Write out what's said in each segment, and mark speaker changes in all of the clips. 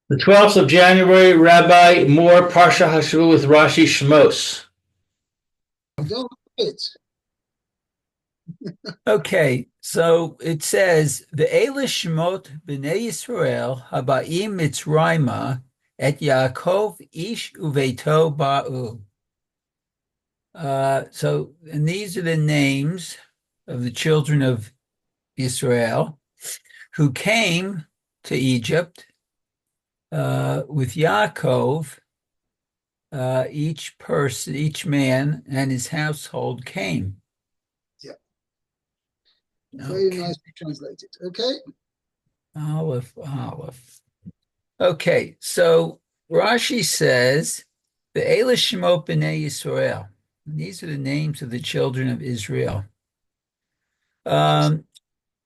Speaker 1: The 12th of January, Rabbi Moore, Parsha Hashavua with Rashi Shemos.
Speaker 2: I don't know it.
Speaker 3: Okay, so it says the Eilish Shemot b'nei Yisrael haba'im Mitzrayma et Yaakov ish uveito ba'u. And these are the names of the children of Israel who came to Egypt with Yaakov. Each man and his household came.
Speaker 2: Yeah. Very nicely translated. Okay.
Speaker 3: Aleph. Okay, so Rashi says the Eilish Shemot b'nei Yisrael. These are the names of the children of Israel.
Speaker 2: Rashi's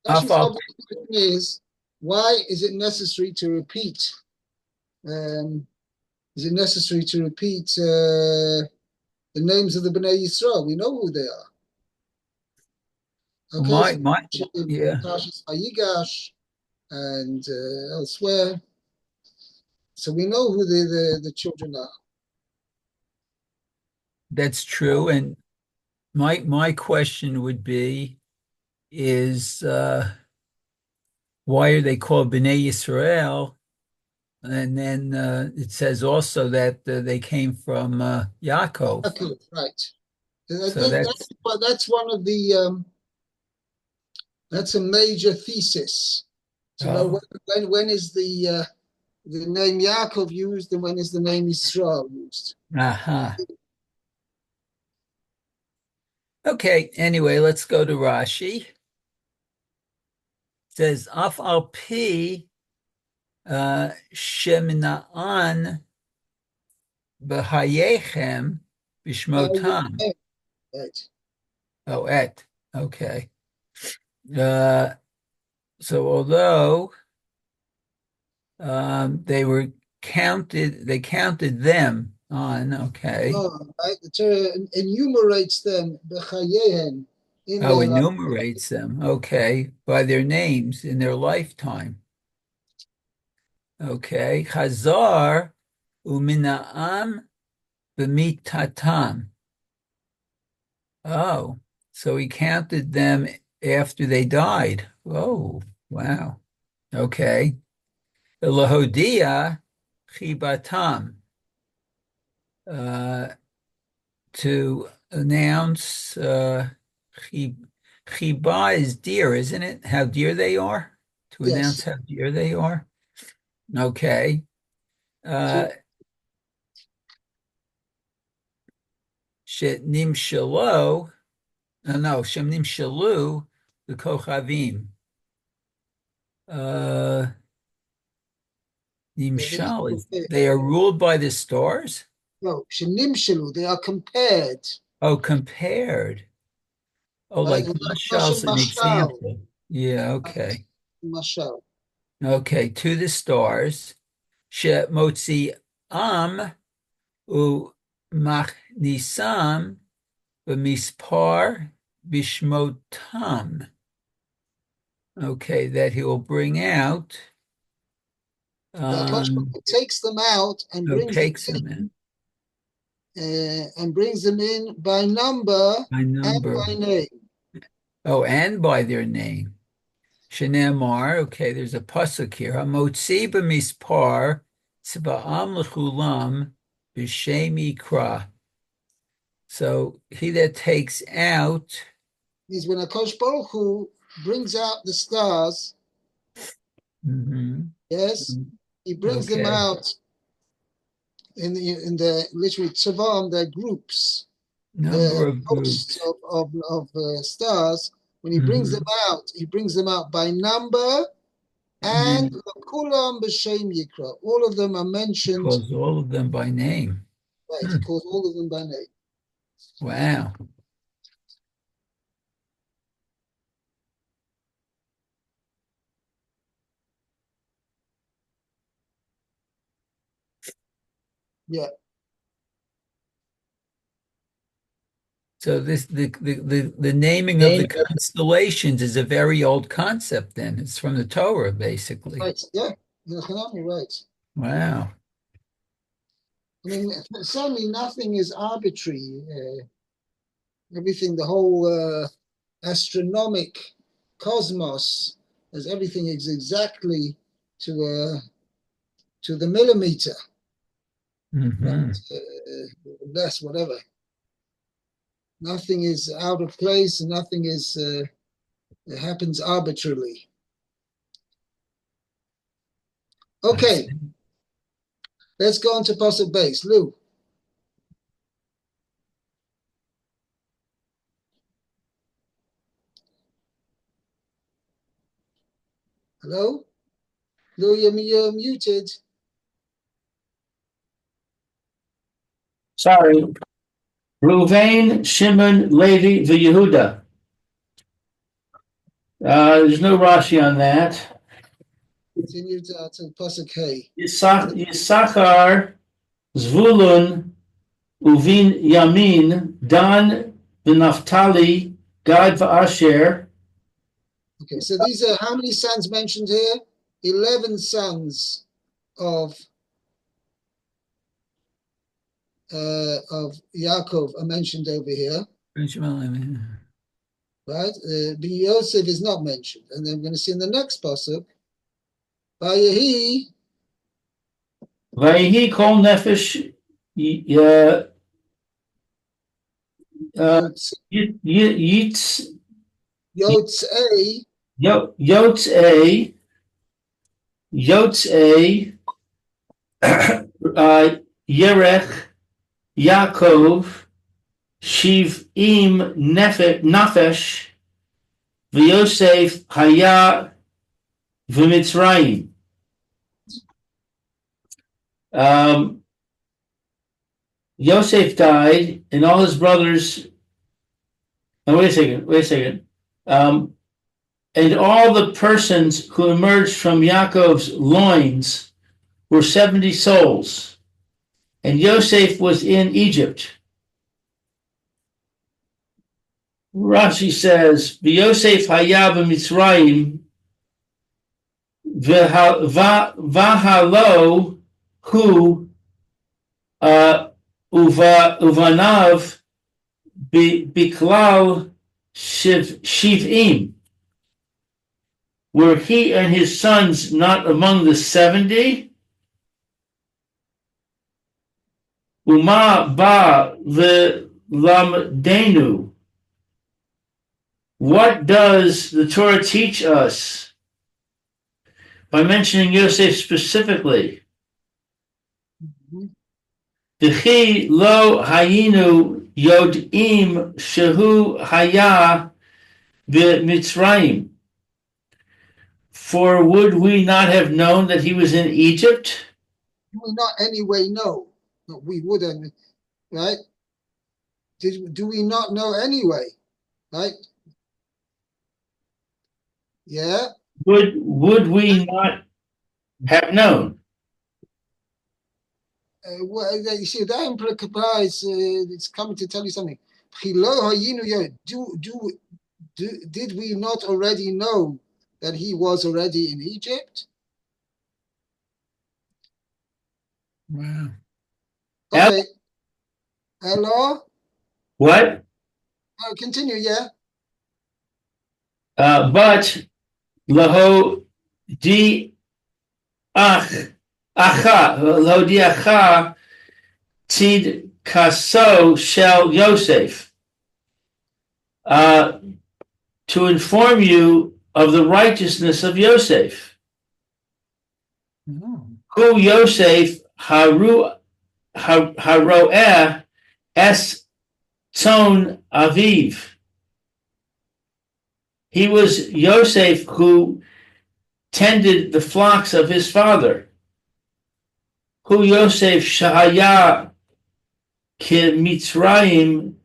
Speaker 3: Afal,
Speaker 2: question is, why is it necessary to repeat? Is it necessary to repeat the names of the Bnei Yisrael? We know who they are. Okay,
Speaker 3: yeah,
Speaker 2: Parshas Vayigash and elsewhere. So we know who the children are.
Speaker 3: that's true. And my question would be is why are they called Bnei Yisrael? And then it says also that they came from Yaakov.
Speaker 2: Okay, right.
Speaker 3: So
Speaker 2: That's one of the that's a major thesis to know when is the name Yaakov used and when is the name Israel used.
Speaker 3: aha. Okay, anyway, let's go to Rashi. It says Af al pi shemina'an b'hayechem b'shmotam.
Speaker 2: Right.
Speaker 3: Oh, et. Okay. So although they counted them on, okay.
Speaker 2: Oh, right. The Torah enumerates them b'chayehem in
Speaker 3: Oh,
Speaker 2: their life.
Speaker 3: enumerates them, okay, by their names in their lifetime. Okay. Chazar umina'am b'mitatam. Oh, so he counted them after they died. Oh, wow. Okay. Lahodia chibatam. Uh, to announce chiba is dear, isn't it? How dear they are? To announce
Speaker 2: Yes.
Speaker 3: how dear they are. Okay.
Speaker 2: So,
Speaker 3: Shenim shalo. No, Shemnim shalu the kochavim. Uh, Nimshal is they are ruled by the stars.
Speaker 2: no, shenimshalu, they are compared.
Speaker 3: Oh, compared. Oh,
Speaker 2: Right?
Speaker 3: like
Speaker 2: And
Speaker 3: Mashal's an
Speaker 2: mashal.
Speaker 3: example. Yeah,
Speaker 2: Right.
Speaker 3: okay.
Speaker 2: Mashal.
Speaker 3: Okay, to the stars. Shemotzi am u machnisam b'mispar bishmotam. Okay, that he will bring out.
Speaker 2: The Akash takes them out and brings them
Speaker 3: Takes them in
Speaker 2: and brings them in by number
Speaker 3: by
Speaker 2: and
Speaker 3: number.
Speaker 2: by name.
Speaker 3: Oh, and by their name. Shenemar. Okay, there's a pasuk here. Hamotzi b'mispar tzva'am lechulam b'shem yikra. So he that takes out.
Speaker 2: Means when Akash Baruch Hu brings out the stars, yes, he brings them
Speaker 3: Okay.
Speaker 2: out in the literally tzavam, their groups,
Speaker 3: Number
Speaker 2: the
Speaker 3: of
Speaker 2: hosts
Speaker 3: groups.
Speaker 2: of stars. When he brings them out, he brings them out by number and kulam b'shem yikra. All of them are mentioned.
Speaker 3: Calls all of them by name.
Speaker 2: Right, he calls all of them by name.
Speaker 3: Wow.
Speaker 2: Yeah.
Speaker 3: So the naming of the constellations is a very old concept then. It's from the Torah, basically.
Speaker 2: Right. Yeah. You're right.
Speaker 3: Wow.
Speaker 2: I mean, certainly nothing is arbitrary. Everything, the whole astronomic cosmos, as everything is exactly to the millimeter,
Speaker 3: Mm-hmm.
Speaker 2: less whatever. Nothing is out of place, and nothing is it happens arbitrarily. Okay, let's go on to Pasuk base. Lou. Hello? Lou, you're muted.
Speaker 1: Sorry. Ruvain, Shimon, Levi, Yehuda. There's no Rashi on that.
Speaker 2: Continue to Pasuk Hey.
Speaker 1: Yisachar, Zvulun, Uvin Yamin, Dan, V'Naftali, Gad V'Asher.
Speaker 2: Okay, so these are how many sons mentioned here? 11 sons of Yaakov are mentioned over here, right? But Yosef is not mentioned, and then we're going to see in the next pasuk, Vayehi
Speaker 1: Vayehi Kol Nefesh Yitz
Speaker 2: Yotzei
Speaker 1: Yotzei Yerech Yaakov Shiv'im Nefesh V'Yosef Haya V'Mitzrayim. Yosef died, and all his brothers. Now, wait a second. And all the persons who emerged from Yaakov's loins were 70 souls, and Yosef was in Egypt. Rashi says, "V'Yosef haya b'Mitzrayim, v'halo hu uvanav biklal shiv'im." Were he and his sons not among the 70? Uma ba v'lamdenu. What does the Torah teach us by mentioning Yosef specifically? V'chi lo hayinu yod'im shehu haya b'Mitzrayim. For would we not have known that he was in Egypt?
Speaker 2: Do we not anyway know? No, we wouldn't, right? Do we not know anyway? Right? Yeah.
Speaker 1: Would we not have known?
Speaker 2: Well, you see, that implies it's coming to tell you something. Did we not already know that he was already in Egypt?
Speaker 3: Wow.
Speaker 2: Okay. Hello?
Speaker 1: What?
Speaker 2: Continue, yeah.
Speaker 1: But laho di acha tid kaso shel Yosef, to inform you of the righteousness of Yosef. Hu Yosef haroeh es ton aviv. He was Yosef who tended the flocks of his father. Hu Yosef shahaya ki Mitzrayim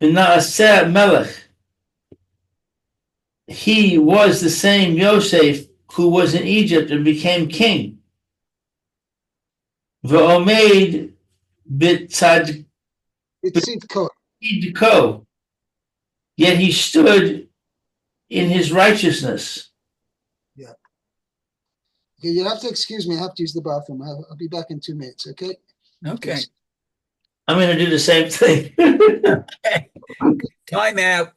Speaker 1: b'naaseh melech. He was the same Yosef who was in Egypt and became king. V'omeid b'tzadko. Yet he stood in his righteousness.
Speaker 2: Yeah. Okay, you have to excuse me. I have to use the bathroom. I'll be back in 2 minutes, okay?
Speaker 3: Okay.
Speaker 1: I'm going to do the same thing.
Speaker 3: Okay. Time out.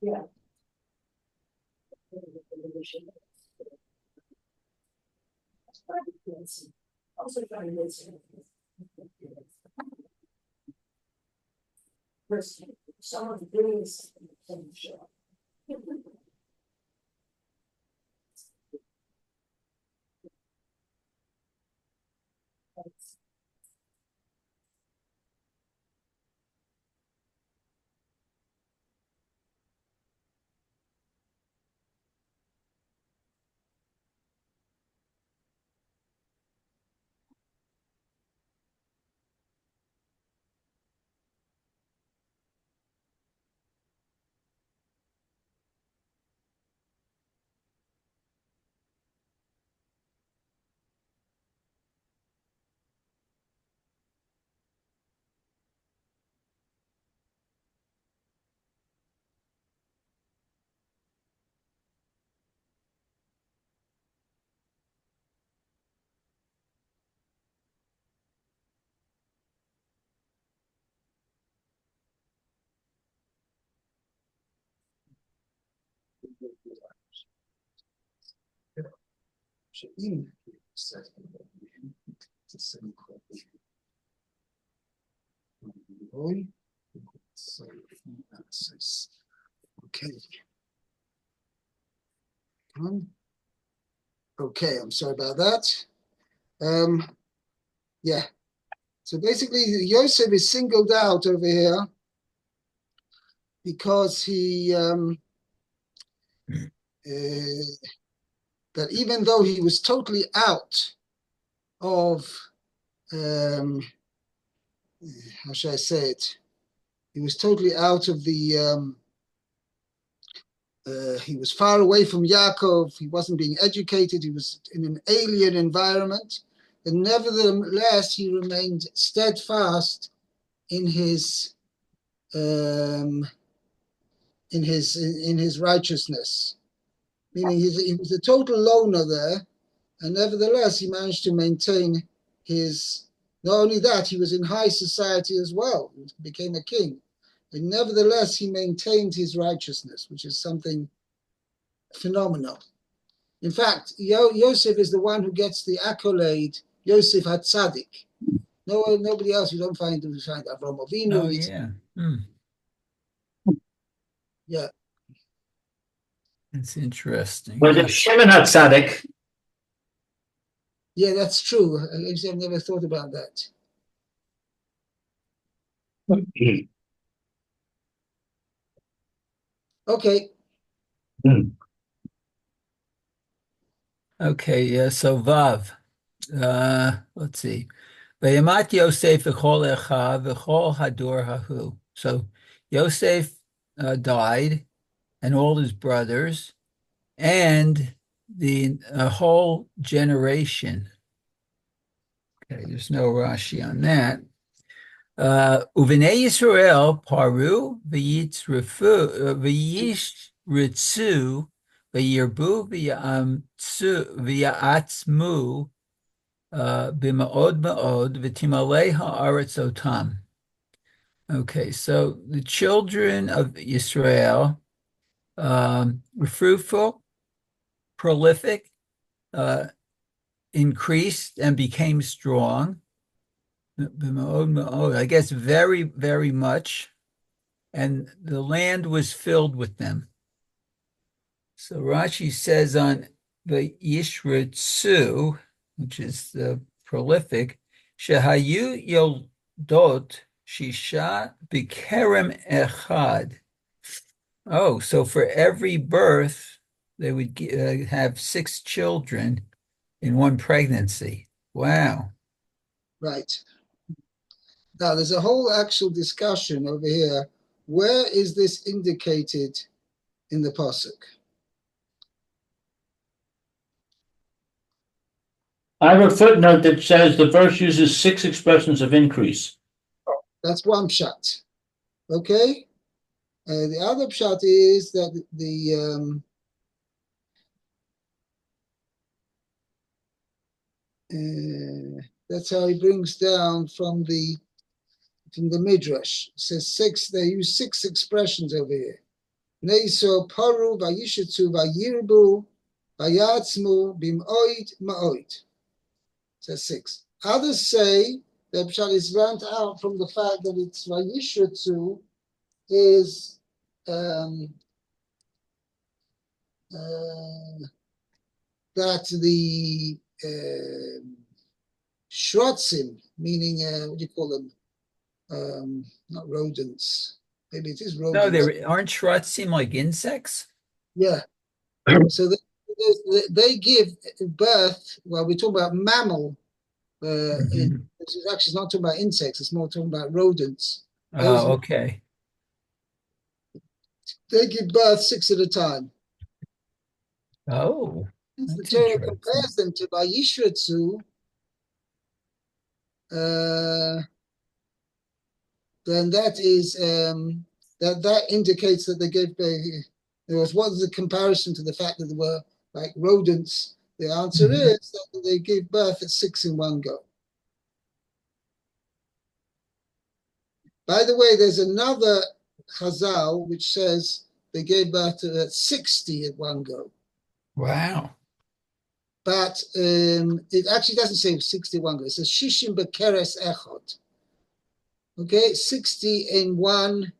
Speaker 2: Okay. Okay, I'm sorry about that. Yeah. So basically, Yosef is singled out over here because that even though he was totally out of, how should I say it? He was totally out of the, he was far away from Yaakov. He wasn't being educated. He was in an alien environment. And nevertheless, he remained steadfast in his righteousness. Meaning he was a total loner there, and nevertheless he managed to maintain his. Not only that, he was in high society as well. He became a king, and nevertheless he maintained his righteousness, which is something phenomenal. In fact, Yosef is the one who gets the accolade Yosef HaTzadik. Nobody else. You don't find Avraham Avinu.
Speaker 3: Oh, yeah.
Speaker 2: Yeah.
Speaker 3: It's interesting.
Speaker 1: Was it Shimon HaTzadik?
Speaker 2: Yeah, that's true. Actually, I've never thought about that. Okay.
Speaker 3: Okay, yeah, so Vav. Let's see. Vayamat Yosef v'chol echa v'chol hador hahu. So Yosef died, and all his brothers, and the whole generation. Okay, there's no Rashi on that. Uvinei Yisrael paru v'yitzrifu v'yishritzu v'yirbu v'ya'atzmu b'ma'od ma'od v'timalei ha'aretz otam. Okay, so the children of Yisrael were fruitful, prolific, increased, and became strong. I guess very, very much. And the land was filled with them. So Rashi says on the Yishritzu, which is the prolific, Shehayu Yoldot Shisha Bikerem Echad. Oh, so for every birth, they would have 6 children in one pregnancy. Wow.
Speaker 2: Right. Now, there's a whole actual discussion over here. Where is this indicated in the pasuk?
Speaker 1: I have a footnote that says the verse uses 6 expressions of increase.
Speaker 2: That's one pshat. Okay? The other pshat is that that's how he brings down from the Midrash. It says 6, they use 6 expressions over here. Neso paru vayishitzu vayirbu vayatzmu bimoid maoid. So 6. Others say that Pshat is learned out from the fact that it's vayishitzu is that the shrotzim, meaning what do you call them? Not rodents. Maybe it is rodents.
Speaker 3: No, there aren't shrutzim like insects.
Speaker 2: Yeah. So they give birth. Well, we talk about mammal. It's actually not talking about insects. It's more talking about rodents.
Speaker 3: Oh, okay.
Speaker 2: They give birth 6 at a time.
Speaker 3: Oh,
Speaker 2: The
Speaker 3: that's
Speaker 2: Torah
Speaker 3: interesting.
Speaker 2: compares them to Vayishretzu. Then that is that indicates that they gave birth. What is the comparison to the fact that they were like rodents? The answer is that they gave birth at 6 in one go. By the way, there's another Chazal which says they gave birth at 60 at one go.
Speaker 3: Wow.
Speaker 2: But it actually doesn't say 61 go. It says Shishim Bekeres Echot. Okay, 60 in one.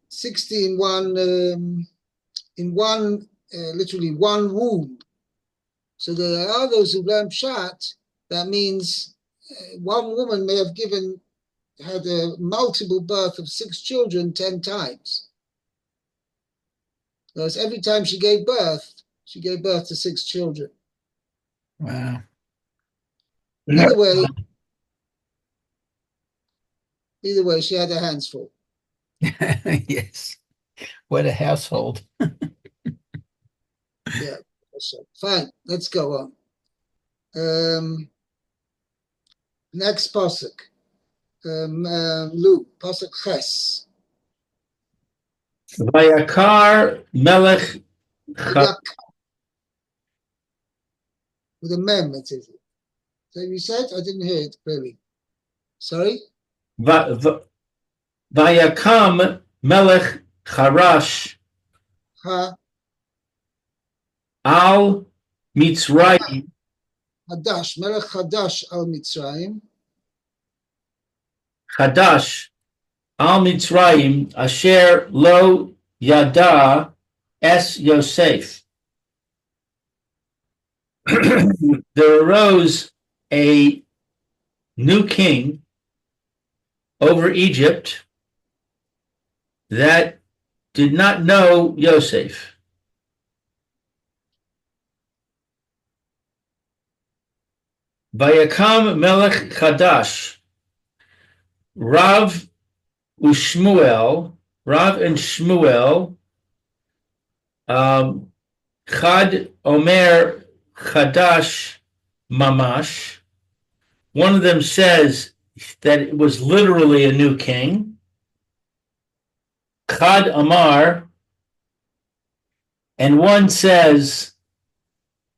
Speaker 2: 60 in one, literally one womb. So there are those who learn Pshat. That means one woman may have had a multiple birth of 6 children 10 times. Whereas every time she gave birth to 6 children.
Speaker 3: Wow.
Speaker 2: Either way, she had her hands full.
Speaker 3: Yes. What a household.
Speaker 2: Yeah. So, fine. Let's go on. Next pasuk. Luke, pasuk Ches.
Speaker 1: Vayakar Melech
Speaker 2: With a mem, it is. So you said? I didn't hear it clearly. Sorry?
Speaker 1: Vayakam Melech Charash
Speaker 2: Ha
Speaker 1: Al Mitzrayim
Speaker 2: Hadash, Melech Hadash al Mitzrayim.
Speaker 1: Chadash Al Mitzrayim Asher Lo Yada Es Yosef. There arose a new king over Egypt that did not know Yosef. Vayakam Melech Chadash, Rav and Shmuel, Chad Omer Chadash Mamash. One of them says that it was literally a new king. Chad Amar, and one says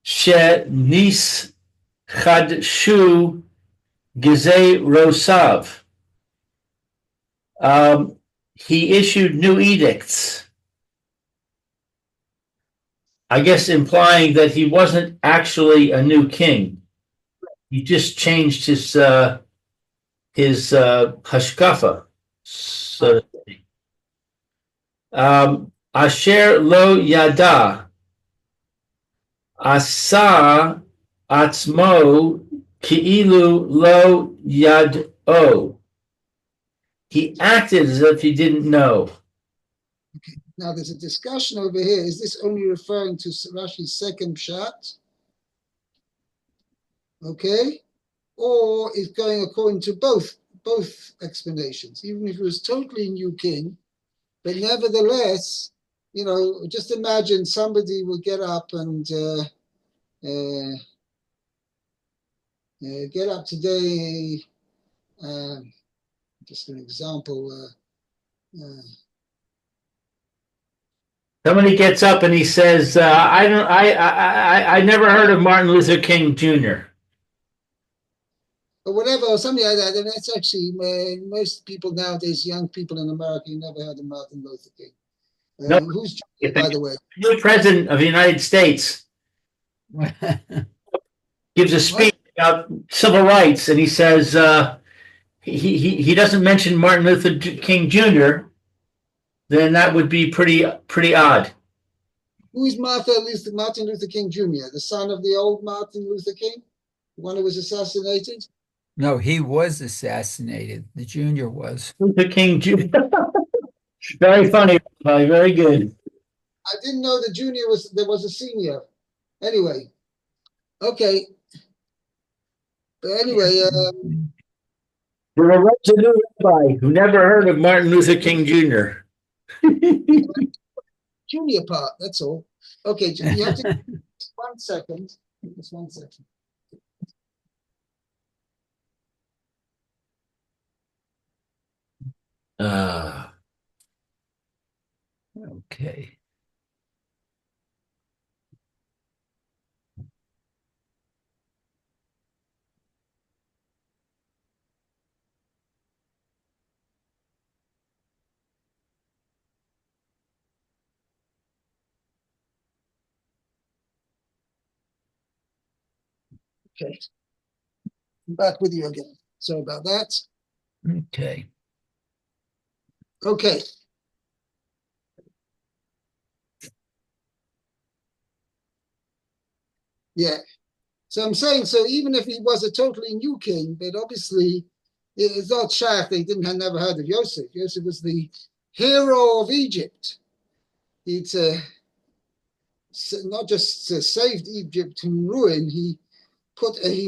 Speaker 1: She Nis Chadshu Gizei Rosav. He issued new edicts, I guess implying that he wasn't actually a new king. He just changed his hashkafa. So, Asher lo yada asa atzmo ki'ilu lo yad'o. He acted as if he didn't know.
Speaker 2: Now there's a discussion over here. Is this only referring to Rashi's second pshat? Okay, or is going according to both explanations, even if it was totally new king, but nevertheless, just imagine somebody will get up and get up today. Just an example.
Speaker 1: Somebody gets up and he says, I never heard of Martin Luther King Jr.
Speaker 2: or whatever, or something like that. And that's actually most people nowadays, young people in America, you never heard of Martin Luther King.
Speaker 1: No,
Speaker 2: Who's
Speaker 1: if
Speaker 2: by the way?
Speaker 1: the new president of the United States gives a
Speaker 2: What?
Speaker 1: speech about civil rights, and he says he doesn't mention Martin Luther King Jr., then that would be pretty odd.
Speaker 2: Who is Martin Luther King Jr., the son of the old Martin Luther King, the one who was assassinated?
Speaker 3: No, he was assassinated. The junior was.
Speaker 1: Luther King Jr. Very funny, very good.
Speaker 2: I didn't know the junior there was a senior. Anyway, okay. But anyway,
Speaker 1: There was a new rabbi who never heard of Martin Luther King Jr.
Speaker 2: junior part, that's all. Okay, you have to 1 second. Just 1 second.
Speaker 3: Okay.
Speaker 2: Okay. I'm back with you again. Sorry about that.
Speaker 3: Okay.
Speaker 2: Okay. Yeah. So I'm saying, so even if he was a totally new king, but obviously it's not shaykh, they never heard of Yosef. Yosef was the hero of Egypt. He'd not just saved Egypt from ruin, he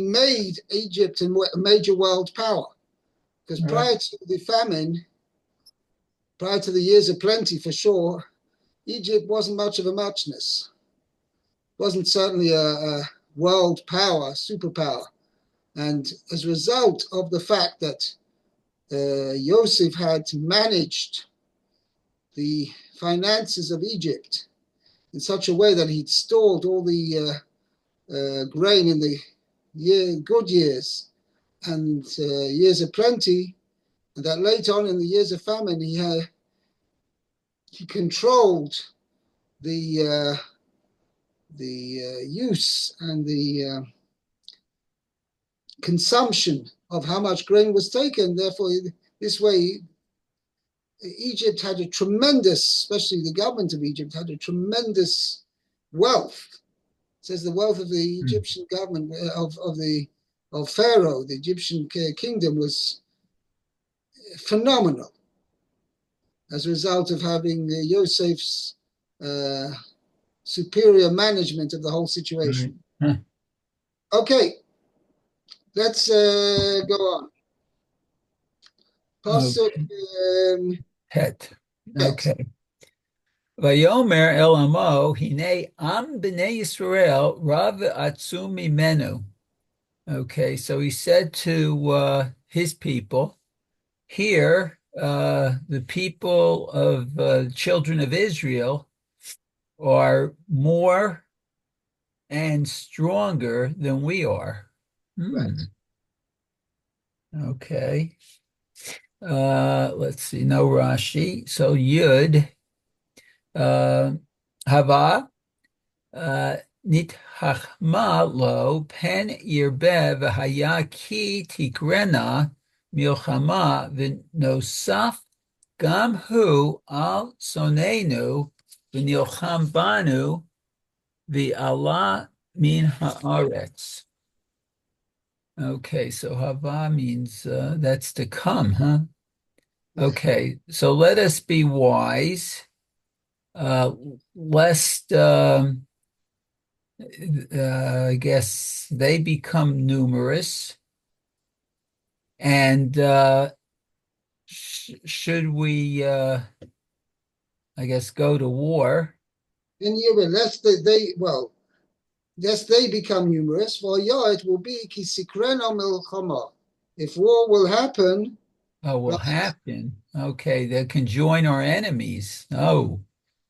Speaker 2: made Egypt a major world power. Because prior to the famine, prior to the years of plenty for sure, Egypt wasn't much of a muchness. Wasn't certainly a world power, superpower. And as a result of the fact that Yosef had managed the finances of Egypt in such a way that he'd stored all the grain in the good years and years of plenty, and that later on in the years of famine, he controlled the use and the consumption of how much grain was taken. Therefore, this way, Egypt had a tremendous, especially the government of Egypt, had a tremendous wealth. It says the wealth of the Egyptian government, of Pharaoh, the Egyptian kingdom, was phenomenal as a result of having Yosef's superior management of the whole situation. Okay, let's go on. Pasuk
Speaker 3: Het. Okay. Vayomer El Amo, Hine Am B'nei Yisrael Rav Atzum Mimenu. Okay, so he said to his people, here, the people of children of Israel are more and stronger than we are.
Speaker 2: Right.
Speaker 3: Okay. Let's see, no Rashi. So Yud, Hava, Nithachma lo pen yirbe v'haya ki tikrena milchama v'nosaf gam hu al sonenu v'nilcham banu v'ala min haaretz. Okay, so hava means that's to come, huh? Okay, so let us be wise, lest I guess they become numerous, and should we, I guess, go to war?
Speaker 2: Lest they become numerous. Well, yeah, it will be kisikrena milchama. If war will happen.
Speaker 3: Oh, will happen. Okay, they can join our enemies. Oh,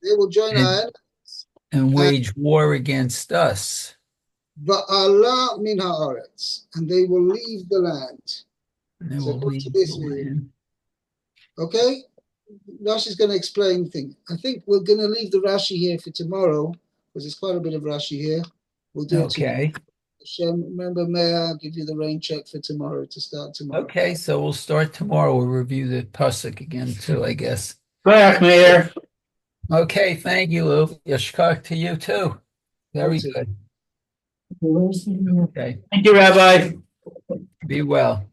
Speaker 2: they will join our enemies
Speaker 3: and wage war against us.
Speaker 2: Va'ala min haaretz, and they will leave the land.
Speaker 3: And they
Speaker 2: So
Speaker 3: will
Speaker 2: go to
Speaker 3: leave
Speaker 2: this
Speaker 3: the
Speaker 2: view.
Speaker 3: land.
Speaker 2: Okay? Rashi's going to explain things. I think we're going to leave the Rashi here for tomorrow, because there's quite a bit of Rashi here. We'll do it tomorrow.
Speaker 3: Okay.
Speaker 2: Hashem, remember, may I give you the rain check for tomorrow to start tomorrow.
Speaker 3: Okay, so we'll start tomorrow. We'll review the pasuk again too, I guess.
Speaker 1: Back, Mayor.
Speaker 3: Okay, thank you, Lou. Yashkar to you too. Very
Speaker 2: You too.
Speaker 3: good. Okay,
Speaker 1: Thank you, Rabbi.
Speaker 3: be well.